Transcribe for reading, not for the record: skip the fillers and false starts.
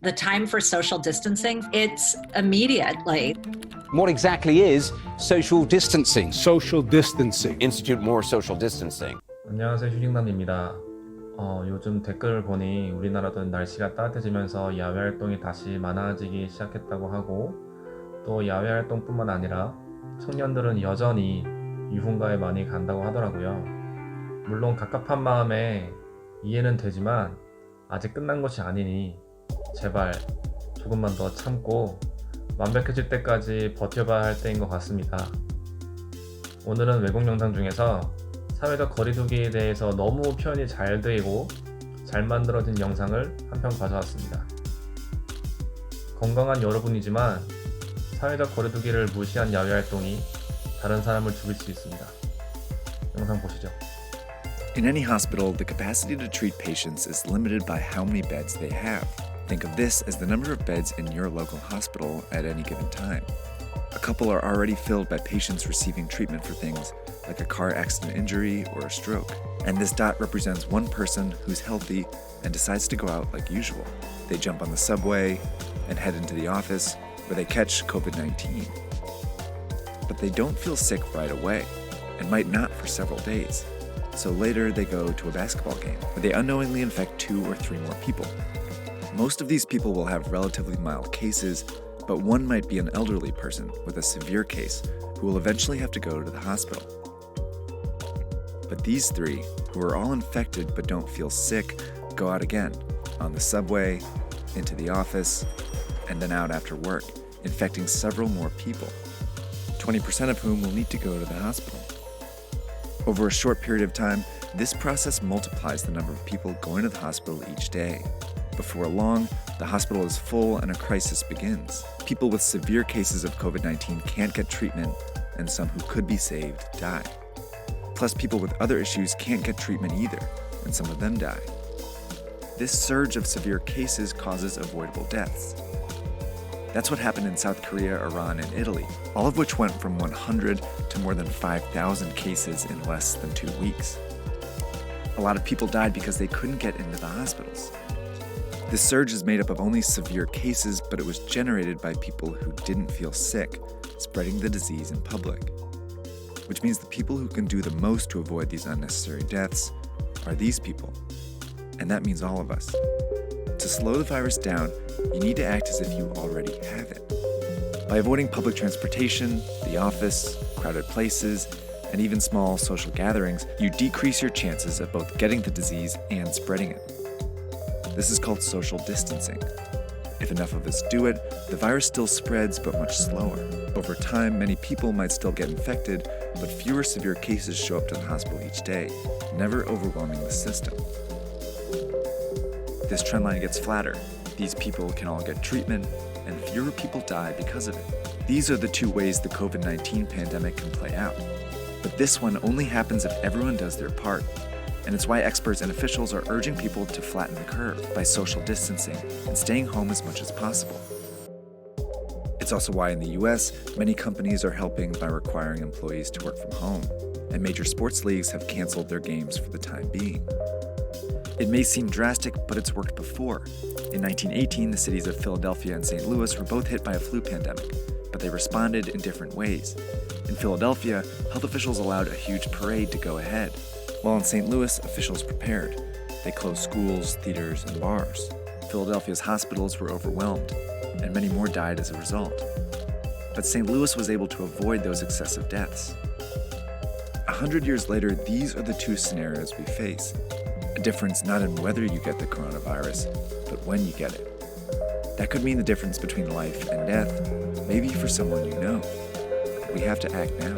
The time for social distancing, it's immediately. What exactly is social distancing? Social distancing. Institute more social distancing. 안녕하세요, 휴식남입니다. 요즘 댓글을 보니 우리나라도 날씨가 따뜻해지면서 야외 활동이 다시 많아지기 시작했다고 하고, 또 야외 활동뿐만 아니라 청년들은 여전히 유흥가에 많이 간다고 하더라고요. 물론 갑갑한 마음에 이해는 되지만 아직 끝난 것이 아니니 제발 조금만 더 참고 완벽해질 때까지 버텨봐야 할 때인 것 같습니다. 오늘은 외국 영상 중에서 사회적 거리두기에 대해서 너무 표현이 잘 되고 잘 만들어진 영상을 한 편 가져왔습니다. 건강한 여러분이지만 사회적 거리두기를 무시한 야외 활동이 다른 사람을 죽일 수 있습니다. 영상 보시죠. In any hospital, the capacity to treat patients is limited by how many beds they have. Think of this as the number of beds in your local hospital at any given time. A couple are already filled by patients receiving treatment for things like a car accident injury or a stroke. And this dot represents one person who's healthy and decides to go out like usual. They jump on the subway and head into the office where they catch COVID-19. But they don't feel sick right away and might not for several days. So later they go to a basketball game where they unknowingly infect 2 or 3 more people. Most of these people will have relatively mild cases, but one might be an elderly person with a severe case who will eventually have to go to the hospital. But these 3, who are all infected but don't feel sick, go out again, on the subway, into the office, and then out after work, infecting several more people, 20% of whom will need to go to the hospital. Over a short period of time, this process multiplies the number of people going to the hospital each day. Before long, the hospital is full and a crisis begins. People with severe cases of COVID-19 can't get treatment, and some who could be saved die. Plus, people with other issues can't get treatment either, and some of them die. This surge of severe cases causes avoidable deaths. That's what happened in South Korea, Iran, and Italy, all of which went from 100 to more than 5,000 cases in less than 2 weeks. A lot of people died because they couldn't get into the hospitals. This surge is made up of only severe cases, but it was generated by people who didn't feel sick, spreading the disease in public. Which means the people who can do the most to avoid these unnecessary deaths are these people. And that means all of us. To slow the virus down, you need to act as if you already have it. By avoiding public transportation, the office, crowded places, and even small social gatherings, you decrease your chances of both getting the disease and spreading it. This is called social distancing. If enough of us do it, the virus still spreads, but much slower. Over time, many people might still get infected, but fewer severe cases show up to the hospital each day, never overwhelming the system. This trend line gets flatter. These people can all get treatment, and fewer people die because of it. These are the 2 ways the COVID-19 pandemic can play out. But this one only happens if everyone does their part. And it's why experts and officials are urging people to flatten the curve by social distancing and staying home as much as possible. It's also why in the US, many companies are helping by requiring employees to work from home, and major sports leagues have canceled their games for the time being. It may seem drastic, but it's worked before. In 1918, the cities of Philadelphia and St. Louis were both hit by a flu pandemic, but they responded in different ways. In Philadelphia, health officials allowed a huge parade to go ahead, while in St. Louis, officials prepared. They closed schools, theaters, and bars. Philadelphia's hospitals were overwhelmed, and many more died as a result. But St. Louis was able to avoid those excessive deaths. 100 years later, these are the 2 scenarios we face. A difference not in whether you get the coronavirus, but when you get it. That could mean the difference between life and death, maybe for someone you know. We have to act now.